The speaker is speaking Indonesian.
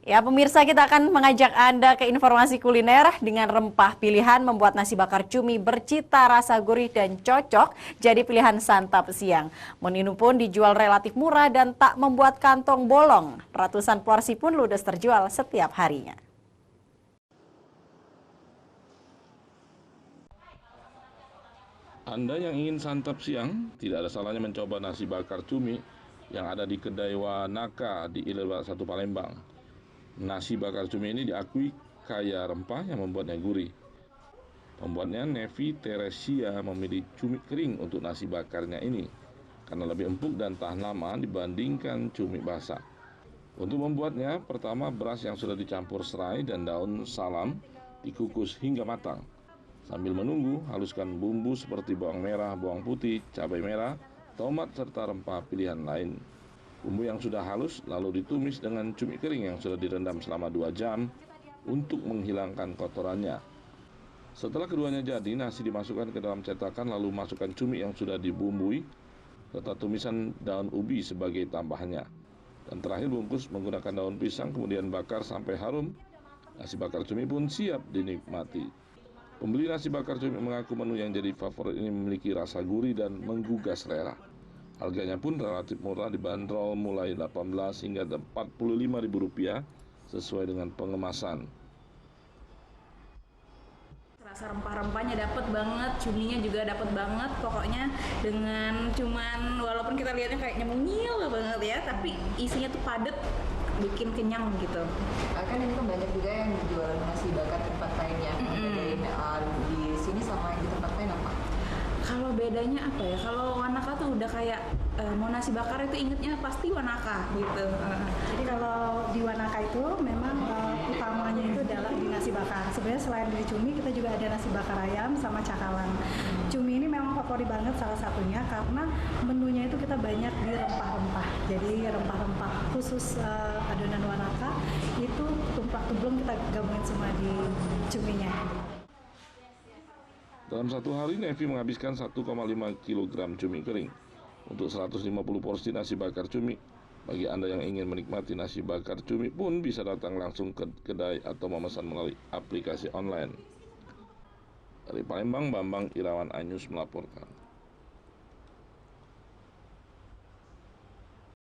Ya, pemirsa, kita akan mengajak Anda ke informasi kuliner dengan rempah pilihan membuat nasi bakar cumi bercita rasa gurih dan cocok jadi pilihan santap siang. Menu pun dijual relatif murah dan tak membuat kantong bolong. Ratusan porsi pun ludes terjual setiap harinya. Anda yang ingin santap siang, tidak ada salahnya mencoba nasi bakar cumi yang ada di kedai Wanaka di Ilir 1 Palembang. Nasi bakar cumi ini diakui kaya rempah yang membuatnya gurih. Pembuatnya Nevi Teresia memilih cumi kering untuk nasi bakarnya ini karena lebih empuk dan tahan lama dibandingkan cumi basah. Untuk membuatnya, pertama beras yang sudah dicampur serai dan daun salam dikukus hingga matang. Sambil menunggu, haluskan bumbu seperti bawang merah, bawang putih, cabai merah, tomat, serta rempah pilihan lain. Bumbu yang sudah halus lalu ditumis dengan cumi kering yang sudah direndam selama 2 jam untuk menghilangkan kotorannya. Setelah keduanya jadi, nasi dimasukkan ke dalam cetakan lalu masukkan cumi yang sudah dibumbui serta tumisan daun ubi sebagai tambahannya. Dan terakhir bungkus menggunakan daun pisang kemudian bakar sampai harum. Nasi bakar cumi pun siap dinikmati. Pembeli nasi bakar cumi mengaku menu yang jadi favorit ini memiliki rasa gurih dan menggugah selera. Harganya pun relatif murah, dibanderol mulai Rp18 hingga Rp45.000 sesuai dengan pengemasan. Rasa rempah-rempahnya dapet banget, cuminya juga dapet banget. Pokoknya dengan cuman walaupun kita lihatnya kayak nyemungil banget ya, tapi isinya tuh padet, bikin kenyang gitu. Kan ini kan banyak juga yang jual nasi bakar tempat lainnya. Di sini sama yang di tempat lain apa? Kalau bedanya apa ya? Kalau Wanaka tuh udah kayak mau nasi bakar itu ingetnya pasti Wanaka gitu. Jadi kalau di Wanaka itu memang utamanya itu adalah di nasi bakar. Sebenarnya selain dari cumi kita juga ada nasi bakar ayam sama cakalang. Cumi ini memang favorit banget salah satunya karena menunya itu kita banyak di rempah-rempah. Jadi rempah-rempah khusus adonan Wanaka itu tumplak-tumplung kita gabungin semua di cuminya. Dalam satu hari, Nevi menghabiskan 1,5 kg cumi kering untuk 150 porsi nasi bakar cumi. Bagi Anda yang ingin menikmati nasi bakar cumi pun bisa datang langsung ke kedai atau memesan melalui aplikasi online. Dari Palembang, Bambang Irawan Anyus melaporkan.